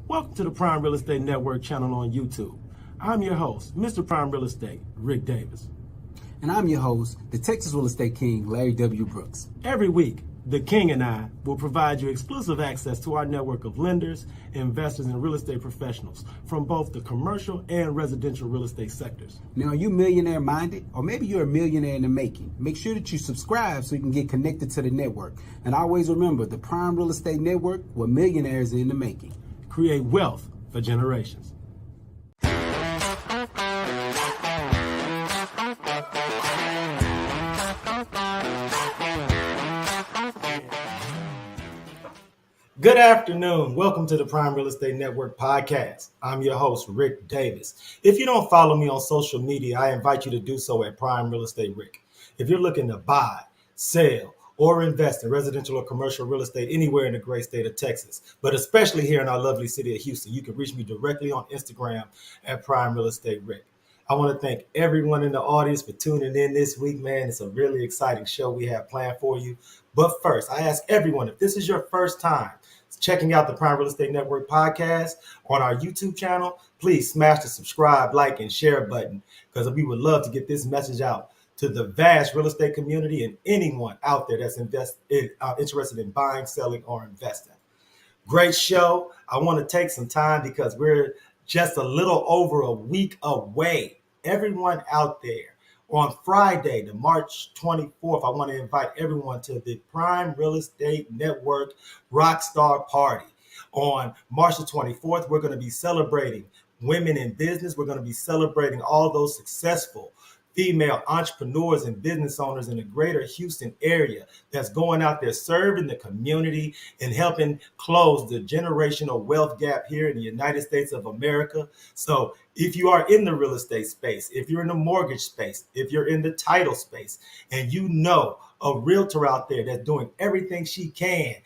Welcome to the Prime Real Estate Network channel on YouTube. I'm your host, Mr. Prime Real Estate, Ric Davis. And I'm your host, the Texas Real Estate King, LarryWBrooks. Every week, the King and I will provide you exclusive access to our network of lenders, investors, and real estate professionals from both the commercial and residential real estate sectors. Now, are you millionaire minded? Or maybe you're a millionaire in the making. Make sure that you subscribe so you can get connected to the network. And always remember, the Prime Real Estate Network, where millionaires are in the making. Create wealth for generations. Good afternoon. Welcome to the Prime Real Estate Network podcast. I'm your host, Ric Davis. If you don't follow me on social media, I invite you to do so at Prime Real Estate Ric. If you're looking to buy, sell, or invest in residential or commercial real estate anywhere in the great state of Texas, but especially here in our lovely city of Houston, you can reach me directly on Instagram at Prime Real Estate Ric. I want to thank everyone in the audience for tuning in this week, man. It's a really exciting show we have planned for you. But first, I ask everyone, if this is your first time checking out the Prime Real Estate Network podcast on our YouTube channel, please smash the subscribe, like, and share button, because we would love to get this message out to the vast real estate community and anyone out there that's interested in buying, selling, or investing. Great show. I want to take some time because we're just a little over a week away. Everyone out there, on Friday, the March 24th, I want to invite everyone to the Prime Real Estate Network Rockstar Party. On March the 24th, we're going to be celebrating women in business. We're going to be celebrating all those successful female entrepreneurs and business owners in the greater Houston area that's going out there serving the community and helping close the generational wealth gap here in the United States of America. So if you are in the real estate space, if you're in the mortgage space, if you're in the title space, and you know a realtor out there that's doing everything she can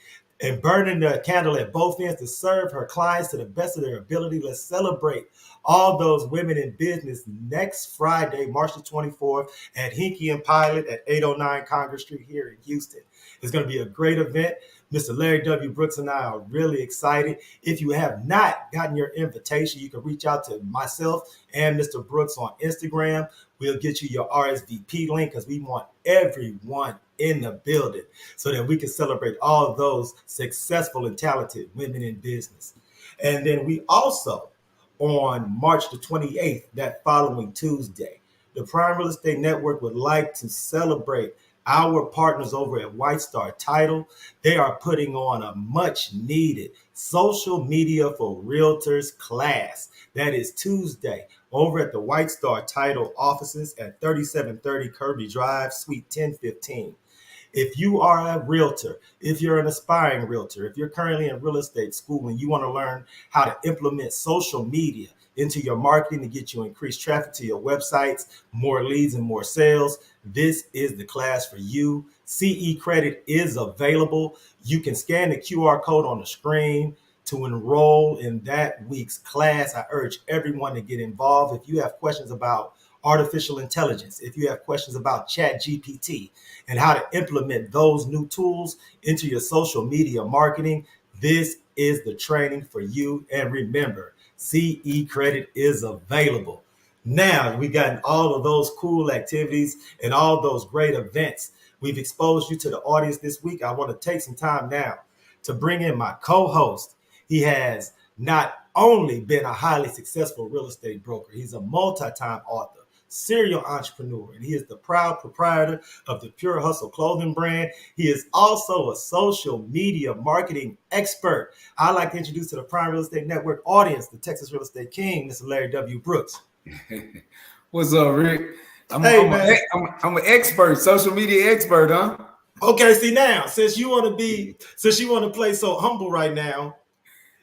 and burning the candle at both ends to serve her clients to the best of their ability, let's celebrate all those women in business next Friday, March the 24th at Hinkie and Pilot at 809 Congress Street here in Houston. It's going to be a great event. Mr. Larry W. Brooks and I are really excited. If you have not gotten your invitation, you can reach out to myself and Mr. Brooks on Instagram. We'll get you your RSVP link because we want everyone in the building so that we can celebrate all of those successful and talented women in business. And then we also, on March the 28th, that following Tuesday, the Prime Real Estate Network would like to celebrate our partners over at White Star Title. They are putting on a much needed social media for realtors class. That is Tuesday over at the White Star Title offices at 3730 Kirby Drive, Suite 1015. If you are a realtor, if you're an aspiring realtor, if you're currently in real estate school and you want to learn how to implement social media into your marketing to get you increased traffic to your websites, more leads and more sales, this is the class for you. CE credit is available. You can scan the QR code on the screen to enroll in that week's class. I urge everyone to get involved. If you have questions about artificial intelligence, if you have questions about ChatGPT and how to implement those new tools into your social media marketing, this is the training for you. And remember, CE credit is available. Now we got all of those cool activities and all those great events. We've exposed you to the audience this week. I want to take some time now to bring in my co-host. He has not only been a highly successful real estate broker, he's a multi-time author, serial entrepreneur, and he is the proud proprietor of the Pure Hustle clothing brand. He is also a social media marketing expert. I'd like to introduce to the Prime Real Estate Network audience, the Texas Real Estate King, Mr. Larry W. Brooks. What's up, Rick? I'm an expert, social media expert, huh? Okay, see now, since you want to play so humble right now,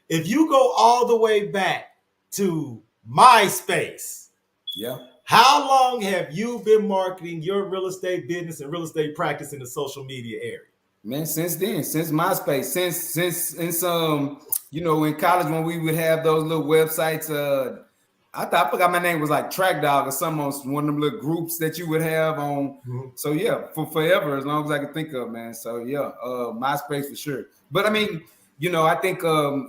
if you go all the way back to MySpace, yeah. How long have you been marketing your real estate business and real estate practice in the social media area? Man, since then, since MySpace, since in college when we would have those little websites, I forgot my name was like Track Dog or something on one of them little groups that you would have on. Mm-hmm. So yeah, for forever, as long as I can think of, man. So yeah, MySpace for sure. But I mean, I think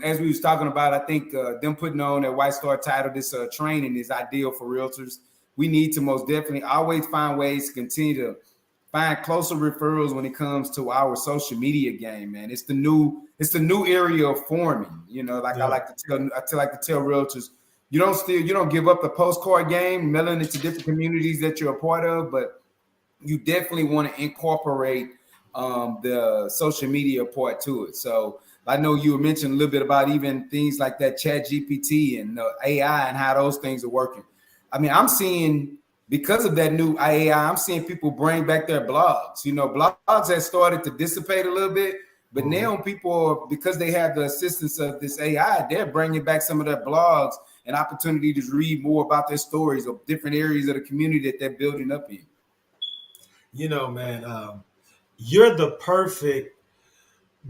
as we was talking about, I think them putting on that White Star title, this training is ideal for realtors. We need to most definitely always find ways to continue to find closer referrals when it comes to our social media game, man. It's the new area of forming. Like I like to tell realtors, you don't give up the postcard game, mailing it to different communities that you're a part of, but you definitely want to incorporate the social media part to it. So I know you were mentioning a little bit about even things like that Chat GPT and AI and how those things are working. I mean, I'm seeing, because of that new AI, I'm seeing people bring back their blogs. Blogs have started to dissipate a little bit, but now people, because they have the assistance of this AI, they're bringing back some of their blogs, an opportunity to read more about their stories of different areas of the community that they're building up in. Man, you're the perfect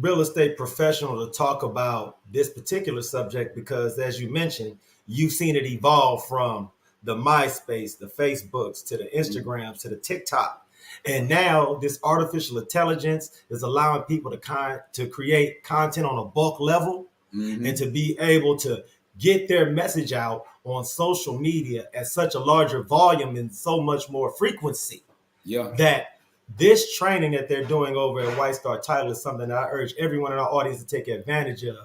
real estate professional to talk about this particular subject because, as you mentioned, you've seen it evolve from the MySpace, the Facebooks, to the Instagrams, to the TikTok. And now this artificial intelligence is allowing people to create content on a bulk level and to be able to get their message out on social media at such a larger volume and so much more frequency. Yeah. That this training that they're doing over at White Star Title is something that I urge everyone in our audience to take advantage of,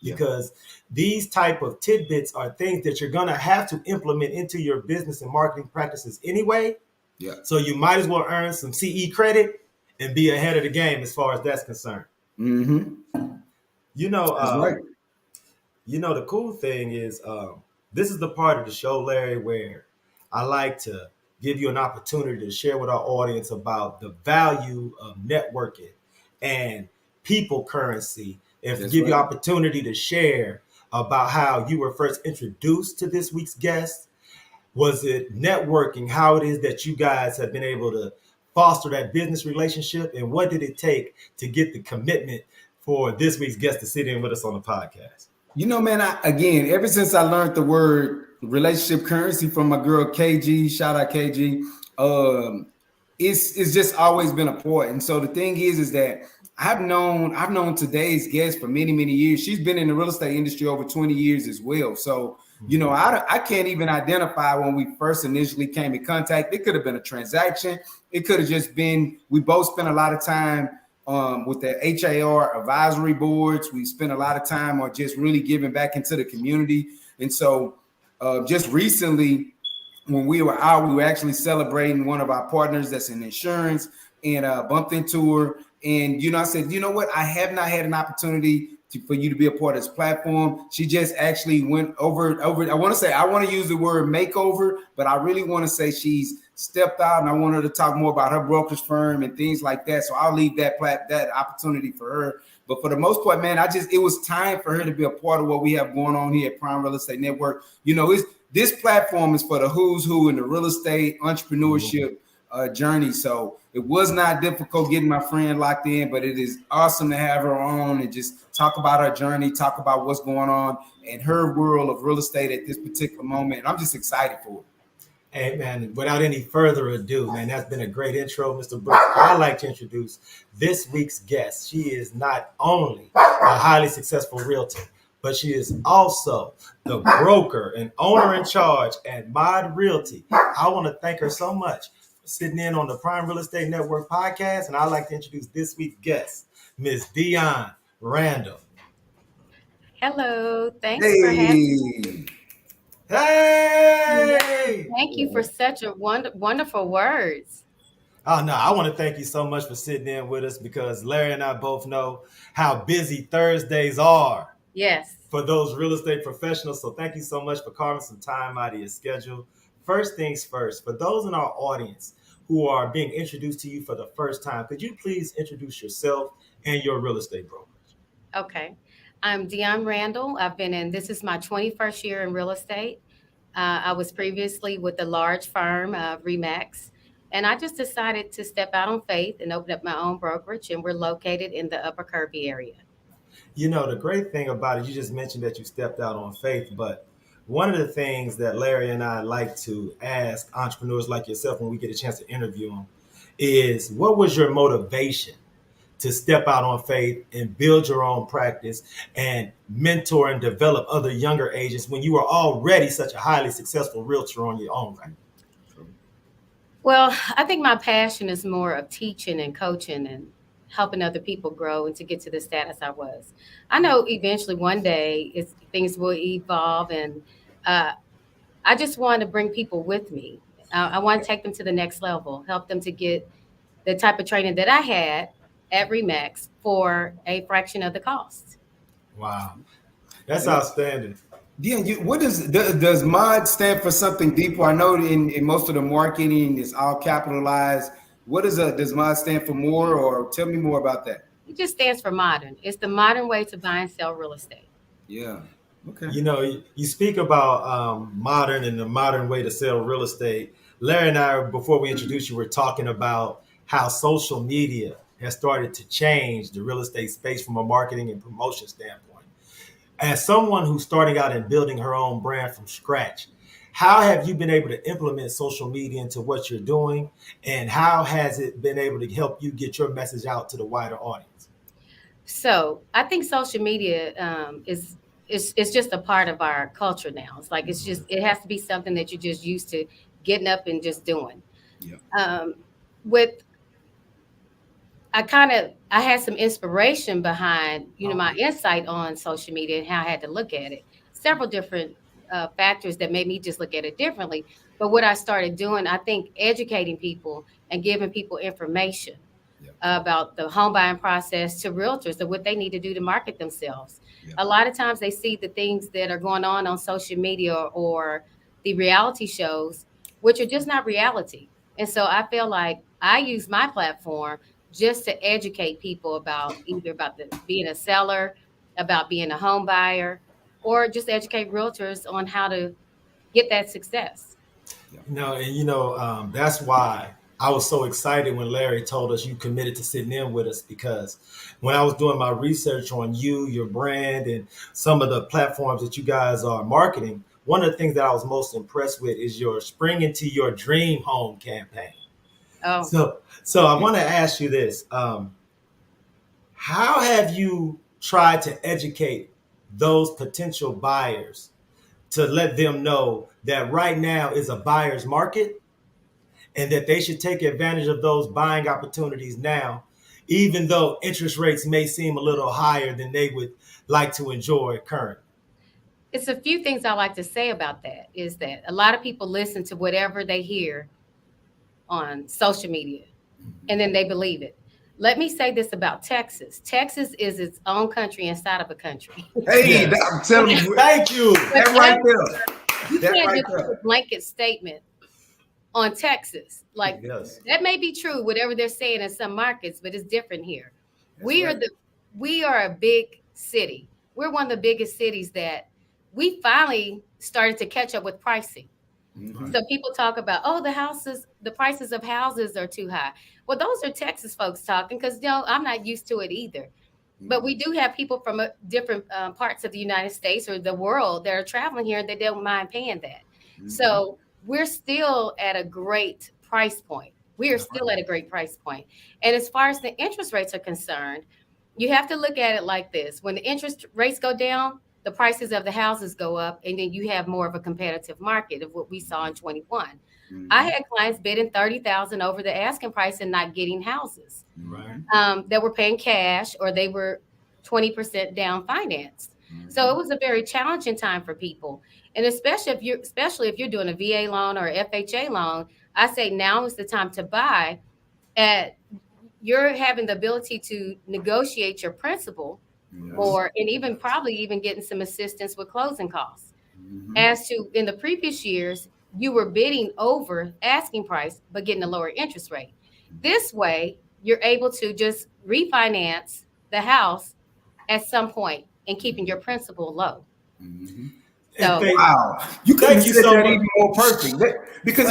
because these type of tidbits are things that you're going to have to implement into your business and marketing practices anyway. Yeah. So you might as well earn some CE credit and be ahead of the game as far as that's concerned. That's right. The cool thing is this is the part of the show, Larry, where I like to give you an opportunity to share with our audience about the value of networking and people currency, and give you opportunity to share about how you were first introduced to this week's guest. Was it networking? How it is that you guys have been able to foster that business relationship, and what did it take to get the commitment for this week's guest to sit in with us on the podcast? Man, ever since I learned the word relationship currency from my girl KG, shout out KG, it's just always been important. So the thing is that I've known today's guest for many, many years. She's been in the real estate industry over 20 years as well. So, I can't even identify when we first initially came in contact. It could have been a transaction. It could have just been, we both spent a lot of time with the HAR advisory boards. We spent a lot of time on just really giving back into the community. And so just recently, when we were out, we were actually celebrating one of our partners that's in insurance, and bumped into her. And, I said, you know what? I have not had an opportunity for you to be a part of this platform. She just actually went over. I want to use the word makeover, but I really want to say she's stepped out, and I want her to talk more about her brokerage firm and things like that. So I'll leave that opportunity for her. But for the most part, man, it was time for her to be a part of what we have going on here at Prime Real Estate Network. This platform is for the who's who in the real estate entrepreneurship journey. So it was not difficult getting my friend locked in, but it is awesome to have her on and just talk about her journey, talk about what's going on in her world of real estate at this particular moment. And I'm just excited for it. Hey, man, without any further ado, man, that's been a great intro, Mr. Brooks. I'd like to introduce this week's guest. She is not only a highly successful realtor, but she is also the broker and owner in charge at Mod Realty. I want to thank her so much for sitting in on the Prime Real Estate Network podcast, and I'd like to introduce this week's guest, Ms. Dionne Randle. Hello, thanks for having me. Hey! Thank you for such a wonderful words. Oh, no, I want to thank you so much for sitting in with us, because Larry and I both know how busy Thursdays are. Yes. For those real estate professionals. So thank you so much for carving some time out of your schedule. First things first, for those in our audience who are being introduced to you for the first time, could you please introduce yourself and your real estate brokerage? Okay. I'm Dionne Randle. This is my 21st year in real estate. I was previously with a large firm, Remax, and I just decided to step out on faith and open up my own brokerage, and we're located in the Upper Kirby area. The great thing about it, you just mentioned that you stepped out on faith, but one of the things that Larry and I like to ask entrepreneurs like yourself when we get a chance to interview them is, what was your motivation to step out on faith and build your own practice and mentor and develop other younger agents when you are already such a highly successful realtor on your own, right? Well, I think my passion is more of teaching and coaching and helping other people grow and to get to the status I was. I know eventually one day things will evolve, and uh, I just want to bring people with me. I want to take them to the next level, help them to get the type of training that I had at Remax for a fraction of the cost. Wow. That's outstanding. Yeah, what does mod stand for something deeper? I know in most of the marketing it's all capitalized. What does mod stand for more, or tell me more about that? It just stands for modern. It's the modern way to buy and sell real estate. Yeah. Okay. You know, you speak about modern and the modern way to sell real estate. Larry and I, before we introduced you, were talking about how social media has started to change the real estate space from a marketing and promotion standpoint. As someone who's starting out and building her own brand from scratch, how have you been able to implement social media into what you're doing? And how has it been able to help you get your message out to the wider audience? So I think social media is it's just a part of our culture now. It's like it has to be something that you're just used to getting up and just doing. Yeah. With I had some inspiration behind, my insight on social media and how I had to look at it. Several different factors that made me just look at it differently. But what I started doing, I think educating people and giving people information about the home buying process to realtors and what they need to do to market themselves. Yeah. A lot of times they see the things that are going on social media or the reality shows, which are just not reality. And so I feel like I use my platform just to educate people about being a seller, about being a home buyer, or just educate realtors on how to get that success. That's why I was so excited when Larry told us you committed to sitting in with us, because when I was doing my research on you, your brand, and some of the platforms that you guys are marketing, one of the things that I was most impressed with is your Spring Into Your Dream Home campaign. Oh. So I want to ask you this. How have you tried to educate those potential buyers to let them know that right now is a buyer's market and that they should take advantage of those buying opportunities now, even though interest rates may seem a little higher than they would like to enjoy currently? It's a few things I like to say about that is that a lot of people listen to whatever they hear on social media and then they believe it. Let me say this about Texas. Texas is its own country inside of a country. Hey, yes. I'm telling you. Thank you. That right there. You can't just put a blanket statement on Texas. Like, that may be true, whatever they're saying in some markets, but it's different here. We are a big city. We're one of the biggest cities that we finally started to catch up with pricing. Mm-hmm. So people talk about, the prices of houses are too high. Well, those are Texas folks talking because, I'm not used to it either. Mm-hmm. But we do have people from different parts of the United States or the world that are traveling here that don't mind paying that. Mm-hmm. So we're still at a great price point. We are still at a great price point. And as far as the interest rates are concerned, you have to look at it like this. When the interest rates go down, the prices of the houses go up, and then you have more of a competitive market of what we saw in 21. Mm-hmm. I had clients bidding $30,000 over the asking price and not getting houses. Right. That were paying cash or they were 20% down financed. Mm-hmm. So it was a very challenging time for people. And especially if you're doing a VA loan or FHA loan, I say now is the time to buy. You're having the ability to negotiate your principal. Yes. More, and probably getting some assistance with closing costs. Mm-hmm. As to in the previous years, you were bidding over asking price, but getting a lower interest rate. This way, you're able to just refinance the house at some point and keeping your principal low. Mm-hmm. So, wow, you couldn't have said that even more perfect. Because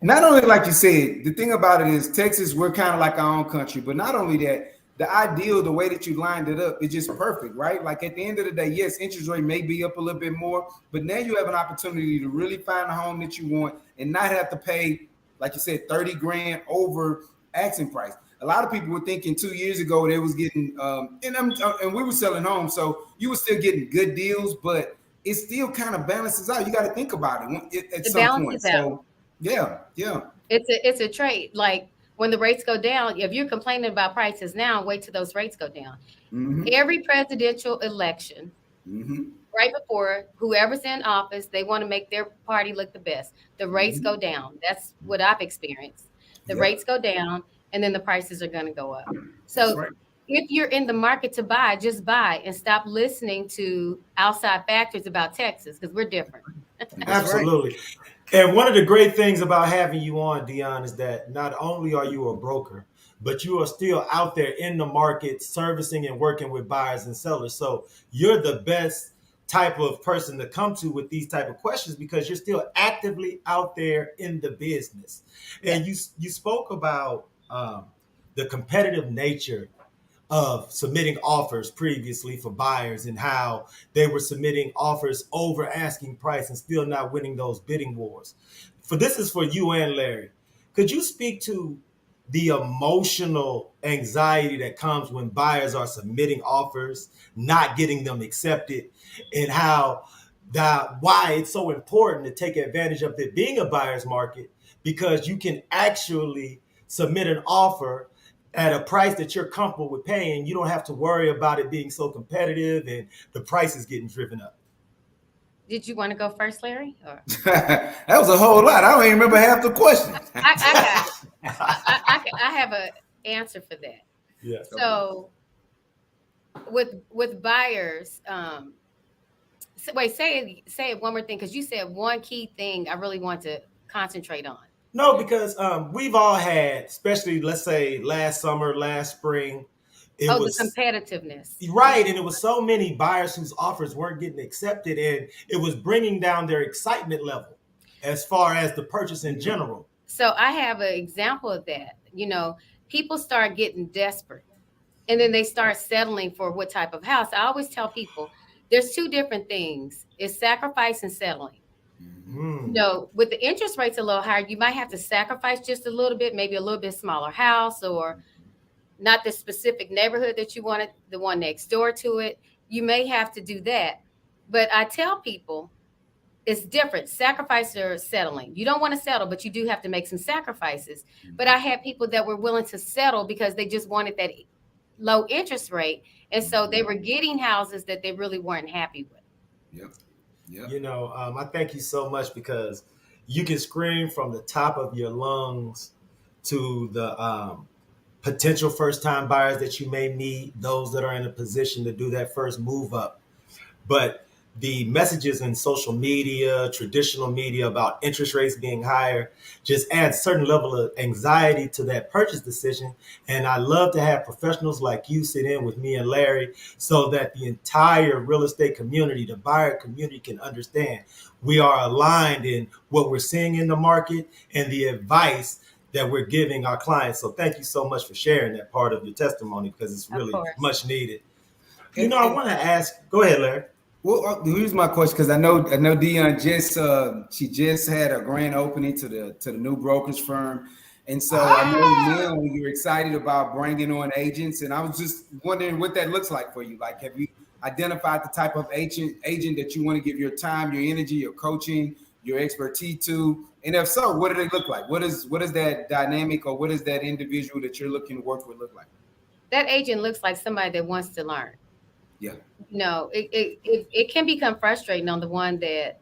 not only like you said, the thing about it is Texas, we're kind of like our own country, but not only that. The way that you lined it up is just perfect, right? Like at the end of the day, yes, interest rate may be up a little bit more, but now you have an opportunity to really find a home that you want and not have to pay, like you said, $30,000 over asking price. a lot of people were thinking 2 years ago they was getting, and we were selling homes, so you were still getting good deals, but it still kind of balances out. You got to think about it at some point. So yeah. It's a trade. Like when the rates go down, if you're complaining about prices now, wait till those rates go down. Mm-hmm. Every presidential election, right before whoever's in office, they want to make their party look the best. The rates go down. That's what I've experienced. The rates go down, and then the prices are going to go up. So if you're in the market to buy, just buy and stop listening to outside factors about Texas, because we're different. Absolutely. And one of the great things about having you on, Dionne, is that not only are you a broker, but you are still out there in the market servicing and working with buyers and sellers. So you're the best type of person to come to with these type of questions because you're still actively out there in the business. And you spoke about the competitive nature of submitting offers previously for buyers and how they were submitting offers over asking price and still not winning those bidding wars. This is for you and Larry. Could you speak to the emotional anxiety that comes when buyers are submitting offers, not getting them accepted, and why it's so important to take advantage of it being a buyer's market, because you can actually submit an offer at a price that you're comfortable with paying. You don't have to worry about it being so competitive and the price is getting driven up. Did you want to go first, Larry? Or? That was a whole lot. I don't even remember half the question. I got it. I have an answer for that. Yeah. So with buyers, say it one more thing, because you said one key thing I really want to concentrate on. No, because we've all had, especially let's say last summer, last spring. The competitiveness. Right. And it was so many buyers whose offers weren't getting accepted, and it was bringing down their excitement level as far as the purchase in general. So I have an example of that. People start getting desperate and then they start settling for what type of house. I always tell people there's two different things. It's sacrifice and settling. With the interest rates a little higher, you might have to sacrifice just a little bit, maybe a little bit smaller house or not the specific neighborhood that you wanted, the one next door to it. You may have to do that. But I tell people it's different. Sacrifice or settling. You don't want to settle, but you do have to make some sacrifices. But I had people that were willing to settle because they just wanted that low interest rate. And so they were getting houses that they really weren't happy with. Yep. I thank you so much, because you can scream from the top of your lungs to the potential first-time buyers that you may meet, those that are in a position to do that first move up. But the messages in social media, traditional media about interest rates being higher just adds a certain level of anxiety to that purchase decision. And I love to have professionals like you sit in with me and Larry so that the entire real estate community, the buyer community, can understand we are aligned in what we're seeing in the market and the advice that we're giving our clients. So thank you so much for sharing that part of your testimony, because it's really much needed. I want to ask, go ahead, Larry. Well, here's my question, because I know Dionne just had a grand opening to the new brokerage firm, and so I know now you're excited about bringing on agents, and I was just wondering what that looks like for you. Like, have you identified the type of agent that you want to give your time, your energy, your coaching, your expertise to? And if so, what do they look like? What is that dynamic, or what is that individual that you're looking to work with look like? That agent looks like somebody that wants to learn. Yeah. It can become frustrating on the one that,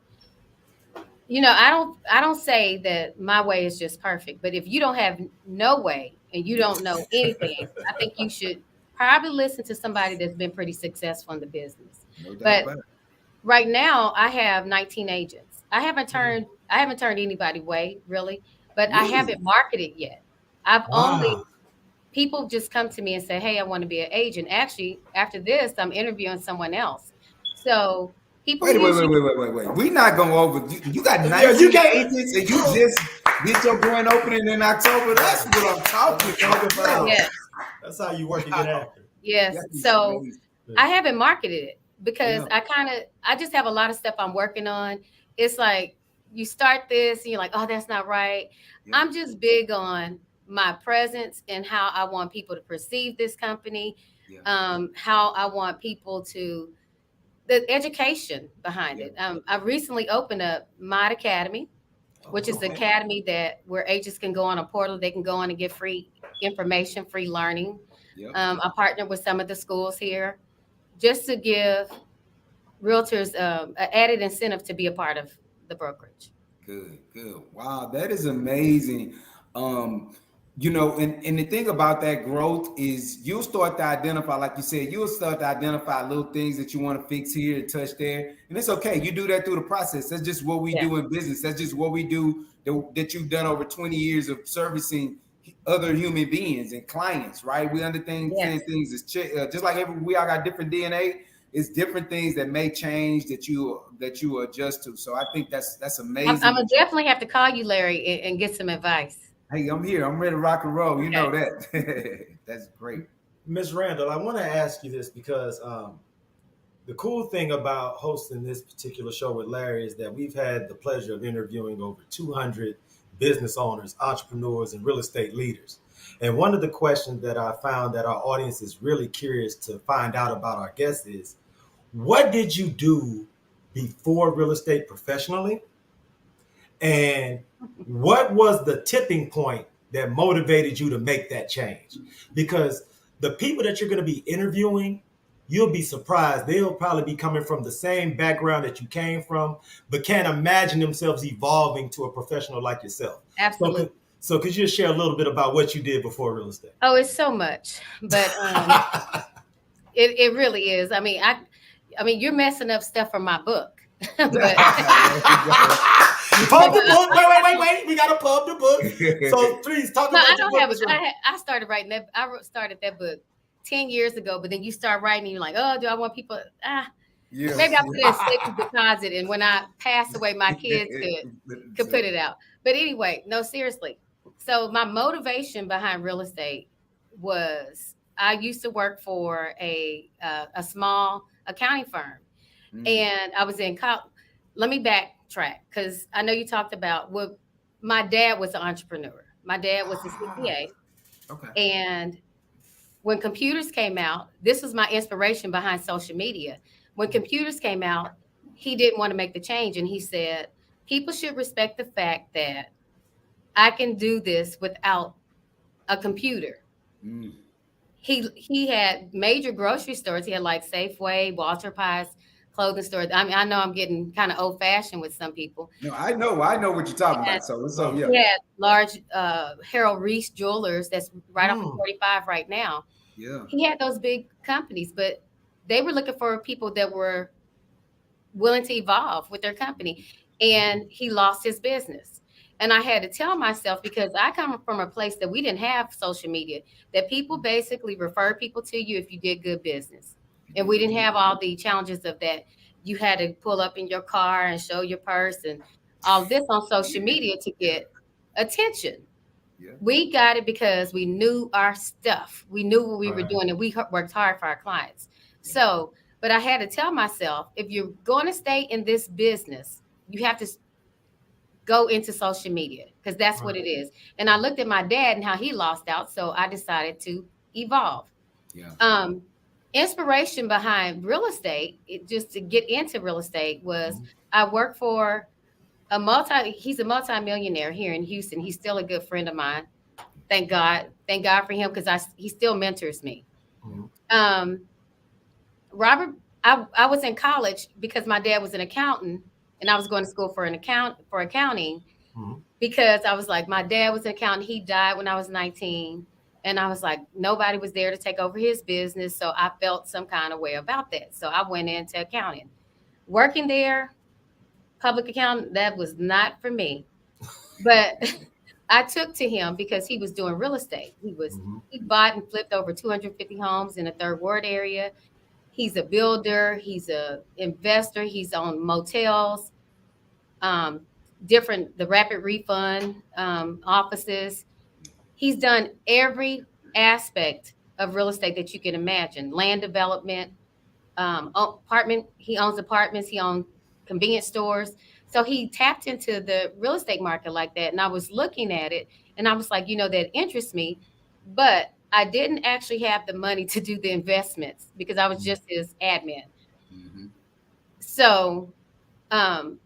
I don't say that my way is just perfect, but if you don't have no way and you don't know anything, I think you should probably listen to somebody that's been pretty successful in the business. No doubt but about it. Right now I have 19 agents. I haven't turned anybody away, really, but I haven't marketed yet. People just come to me and say, hey, I want to be an agent. Actually, after this, I'm interviewing someone else. So people wait. We're not going over. You got 19 agents and you just get your grand opening in October. That's what I'm talking about. Yes. That's how you work to get after. Yes. So I haven't marketed it because I just have a lot of stuff I'm working on. It's like you start this and you're like, oh, that's not right. Yeah. I'm just big on my presence and how I want people to perceive this company, how I want people to, the education behind it. I recently opened up Mod Academy, which is the academy that where agents can go on a portal. They can go on and get free information, free learning. I partnered with some of the schools here just to give realtors an added incentive to be a part of the brokerage. Good. Wow, that is amazing. And the thing about that growth is you'll start to identify, like you said, you'll start to identify little things that you want to fix here and touch there. And it's okay. You do that through the process. That's just what we do in business. That's just what we do that you've done over 20 years of servicing other human beings and clients, right? We understand things is just like we all got different DNA. It's different things that may change that you adjust to. So I think that's amazing. I'm gonna definitely have to call you, Larry, and get some advice. Hey, I'm here. I'm ready to rock and roll. You know that. That's great. Ms. Randle, I want to ask you this because the cool thing about hosting this particular show with Larry is that we've had the pleasure of interviewing over 200 business owners, entrepreneurs, and real estate leaders. And one of the questions that I found that our audience is really curious to find out about our guests is, what did you do before real estate professionally? And what was the tipping point that motivated you to make that change? Because the people that you're going to be interviewing, you'll be surprised. They'll probably be coming from the same background that you came from, but can't imagine themselves evolving to a professional like yourself. Absolutely. So could you just share a little bit about what you did before real estate? Oh, it's so much, but it really is. I mean, you're messing up stuff from my book. But, pub the book. Wait. We gotta pub the book. So please talk about your book. I started writing that. Started that book 10 years ago, but then you start writing and you're like, oh, do I want people? Maybe I'll put it in safe deposit, and when I pass away, my kids could put it out. But anyway, no, seriously. So my motivation behind real estate was I used to work for a small accounting firm, and I was in college. Let me backtrack because I know you talked about what my dad was an entrepreneur. My dad was a CPA. Okay. And when computers came out, this was my inspiration behind social media. When computers came out, he didn't want to make the change. And he said, people should respect the fact that I can do this without a computer. He had major grocery stores. He had like Safeway, Walter Pies, clothing stores. I mean, I know I'm getting kind of old fashioned with some people. No, I know what you're talking about. So yeah. He had large Harold Reese Jewelers that's right off of 45 right now. Yeah. He had those big companies, but they were looking for people that were willing to evolve with their company. And he lost his business. And I had to tell myself, because I come from a place that we didn't have social media, that people basically refer people to you if you did good business. And we didn't have all the challenges of that. You had to pull up in your car and show your purse and all this on social media to get attention. Yeah. We got it because we knew our stuff. We knew what we were doing, and we worked hard for our clients. So, but I had to tell myself, if you're going to stay in this business, you have to go into social media because that's what it is. And I looked at my dad and how he lost out. So I decided to evolve. Yeah. Inspiration behind real estate, just to get into real estate, was I work for he's a multi-millionaire here in Houston. He's still a good friend of mine. Thank God for him, because he still mentors me. Robert, I was in college because my dad was an accountant, and I was going to school for accounting because I was like, my dad was an accountant. He died when I was 19. And I was like, nobody was there to take over his business. So I felt some kind of way about that. So I went into accounting. Working there, public accountant, that was not for me. But I took to him because he was doing real estate. He bought and flipped over 250 homes in the Third Ward area. He's a builder. He's an investor. He's on motels, the rapid refund offices. He's done every aspect of real estate that you can imagine. Land development, apartment. He owns apartments. He owns convenience stores. So he tapped into the real estate market like that. And I was looking at it, And I was like, that interests me, but I didn't actually have the money to do the investments because I was just his admin. Mm-hmm. So um,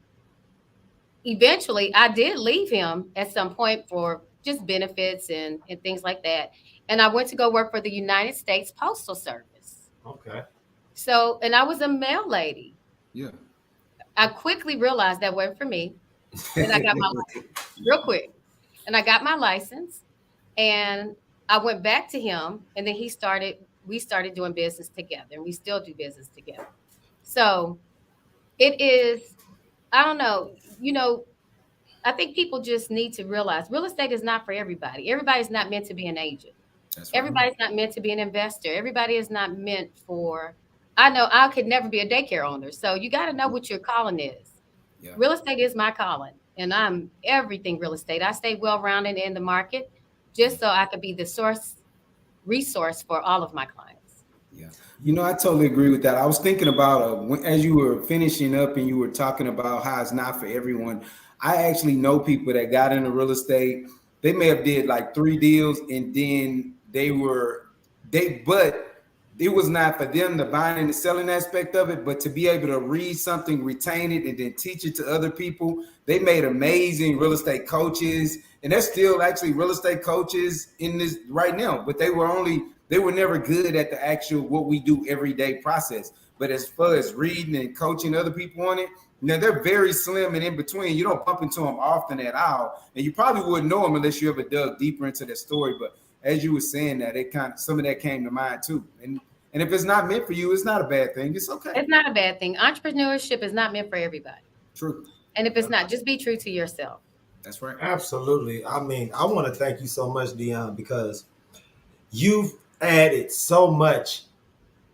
eventually I did leave him at some point for just benefits and things like that. And I went to go work for the United States Postal Service. Okay. So, and I was a mail lady. Yeah. I quickly realized that wasn't for me. And I got my license real quick. And I got my license and I went back to him. And then we started doing business together and we still do business together. So it is, I don't know, I think people just need to realize real estate is not for everybody. Everybody's not meant to be an agent. That's right. Everybody's not meant to be an investor. Everybody is not meant for, I know I could never be a daycare owner. So you got to know what your calling is. Yeah. Real estate is my calling, and I'm everything real estate. I stay well rounded in the market just so I could be the resource for all of my clients. Yeah. I totally agree with that. I was thinking about as you were finishing up and you were talking about how it's not for everyone. I actually know people that got into real estate. They may have did like 3 deals and then but it was not for them, the buying and the selling aspect of it, but to be able to read something, retain it, and then teach it to other people. They made amazing real estate coaches, and they're still actually real estate coaches in this right now, but they were never good at the actual what we do everyday process. But as far as reading and coaching other people on it, they're very slim and in between. You don't bump into them often at all, and you probably wouldn't know them unless you ever dug deeper into their story. But as you were saying that, it kind of some of that came to mind too. And if it's not meant for you, it's not a bad thing. It's okay. It's not a bad thing. Entrepreneurship is not meant for everybody. True. And if it's not, just be true to yourself. That's right. Absolutely. I mean, I want to thank you so much, Dionne, because you've added so much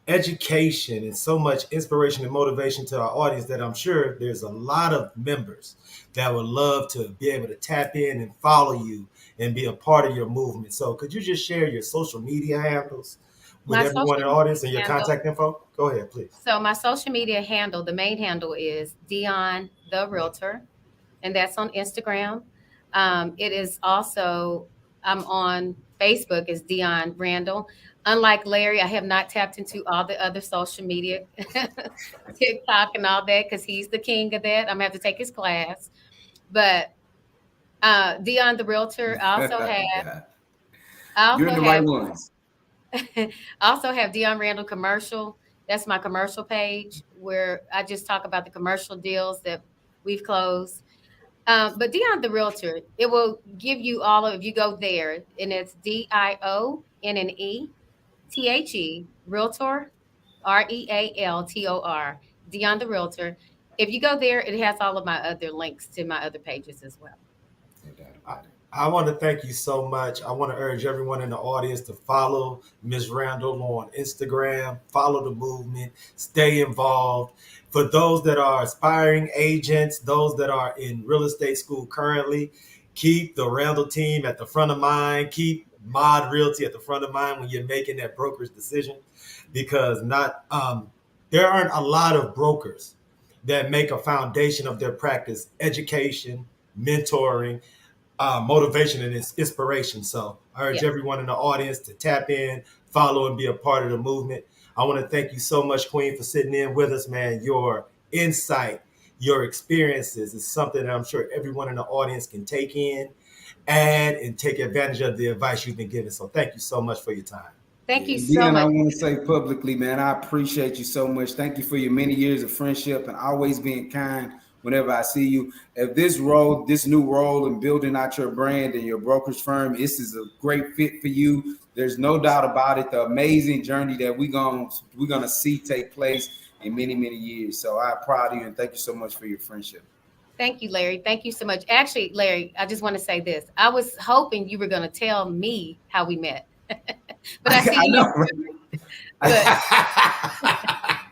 education and so much inspiration and motivation to our audience that I'm sure there's a lot of members that would love to be able to tap in and follow you and be a part of your movement. So could you just share your social media handles with My everyone in the social audience and your handle- contact info? Go ahead, please. So my social media handle, the main handle is Dionne the Realtor, and that's on Instagram. It is also, I'm on Facebook as Dionne Randle. Unlike Larry, I have not tapped into all the other social media, TikTok and all that, because he's the king of that. I'm gonna have to take his class. But Dionne the Realtor, I also have. I You're in the right ones. I also have Dionne Randle Commercial. That's my commercial page where I just talk about the commercial deals that we've closed. But Dionne the Realtor, it will give you if you go there, and it's DIONNE THE Realtor, REALTOR, Dionne the Realtor. If you go there, it has all of my other links to my other pages as well. I want to thank you so much. I want to urge everyone in the audience to follow Ms. Randle on Instagram, follow the movement, stay involved. For those that are aspiring agents, those that are in real estate school currently, keep the Randle team at the front of mind. Keep Mod Realty at the front of mind when you're making that broker's decision, because there aren't a lot of brokers that make a foundation of their practice education, mentoring, motivation and inspiration. So I urge everyone in the audience to tap in, follow, and be a part of the movement. I want to thank you so much, Queen, for sitting in with us, man. Your insight, your experiences is something that I'm sure everyone in the audience can take in, add, and take advantage of the advice you've been given. So thank you so much for your time. Thank you so Again, much. I want to say publicly, man, I appreciate you so much. Thank you for your many years of friendship and always being kind whenever I see you. If this new role in building out your brand and your brokerage firm, this is a great fit for you. There's no doubt about it. The amazing journey that we're gonna see take place in many, many years. So I'm proud of you and thank you so much for your friendship. Thank you, Larry. Thank you so much. Actually, Larry, I just want to say this. I was hoping you were going to tell me how we met. But I see I know,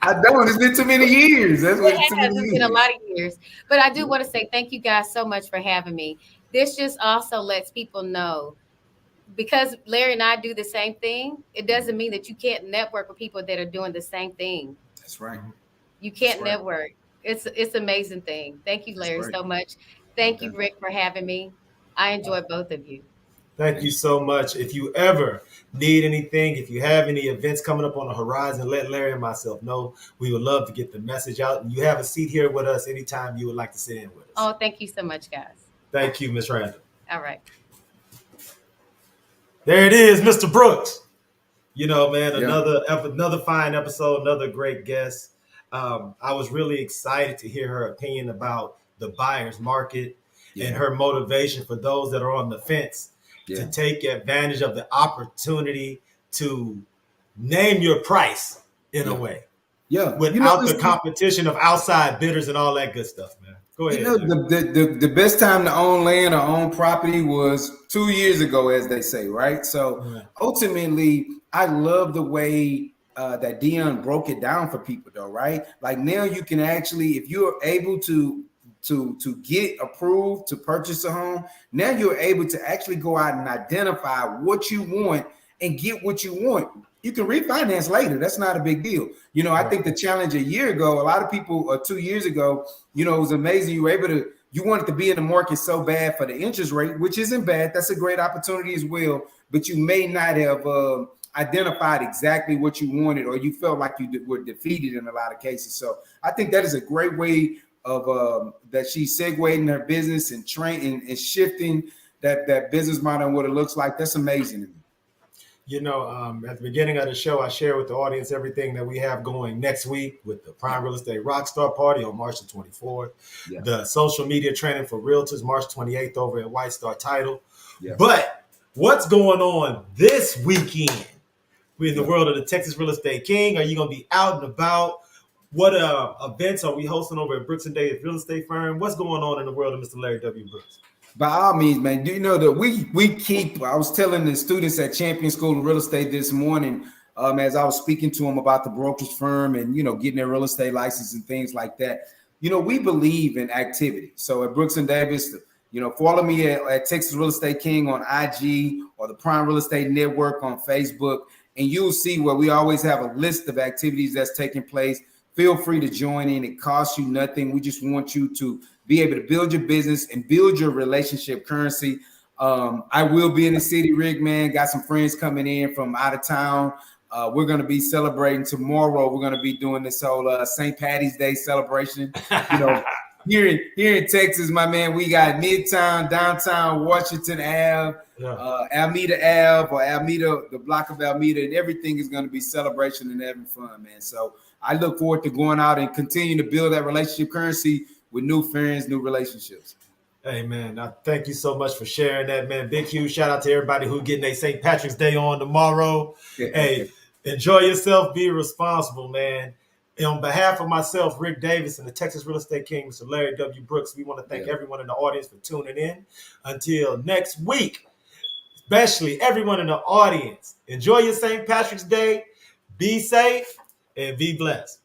I don't. It's been too many years. That's what it's been a lot of years. But I do want to say thank you guys so much for having me. This just also lets people know, because Larry and I do the same thing, it doesn't mean that you can't network with people that are doing the same thing. That's right. You can't network. It's an amazing thing. Thank you, Larry, so much. Thank you, Rick, for having me. I enjoyed both of you. Thank you so much. If you ever need anything, if you have any events coming up on the horizon, let Larry and myself know. We would love to get the message out. And you have a seat here with us anytime you would like to sit in with us. Oh, thank you so much, guys. Thank you, Ms. Randle. All right. There it is, Mr. Brooks. You know, man, another fine episode, another great guest. I was really excited to hear her opinion about the buyer's market and her motivation for those that are on the fence to take advantage of the opportunity to name your price in a way. Yeah. Without the competition of outside bidders and all that good stuff, man. Go ahead. The best time to own land or own property was 2 years ago, as they say, right? So ultimately, I love the way that Dionne broke it down for people, though, right? Like now you can actually, if you're able to get approved to purchase a home, now you're able to actually go out and identify what you want and get what you want. You can refinance later. That's not a big deal. You know, I think the challenge a year ago, a lot of people 2 years ago, you know, it was amazing. You were able to, you wanted to be in the market so bad for the interest rate, which isn't bad. That's a great opportunity as well. But you may not have identified exactly what you wanted, or you felt like you were defeated in a lot of cases. So I think that is a great way of that she's segueing her business and training and shifting that business model and what it looks like. That's amazing to me. You know, at the beginning of the show, I share with the audience everything that we have going next week with the Prime Real Estate Rockstar Party on March the 24th, the social media training for realtors March 28th over at White Star Title. But what's going on this weekend in the world of the Texas Real Estate King? Are you going to be out and about? What events are we hosting over at Brooks & Davis Real Estate Firm? What's going on in the world of Mr. Larry W. Brooks? By all means, man. Do you know that we keep? I was telling the students at Champion School of Real Estate this morning, as I was speaking to them about the brokerage firm and getting their real estate license and things like that. You know, we believe in activity. So at Brooks & Davis, follow me at Texas Real Estate King on IG or the Prime Real Estate Network on Facebook, and you'll see where we always have a list of activities that's taking place. Feel free to join in. It costs you nothing. We just want you to be able to build your business and build your relationship currency. I will be in the city, Rick, man. Got some friends coming in from out of town. We're going to be celebrating tomorrow. We're going to be doing this whole St. Patty's Day celebration. Here in Texas, my man, we got Midtown, downtown, Washington Ave, Alameda Ave, or Alameda, the block of Alameda, and everything is going to be celebration and having fun, man. So I look forward to going out and continuing to build that relationship currency with new friends, new relationships. Hey, man, thank you so much for sharing that, man. Big, huge shout out to everybody who getting their St. Patrick's Day on tomorrow. Hey, enjoy yourself. Be responsible, man. And on behalf of myself, Ric Davis, and the Texas Real Estate King, Mr. Larry W. Brooks, we want to thank everyone in the audience for tuning in. Until next week, especially everyone in the audience, enjoy your St. Patrick's Day. Be safe and be blessed.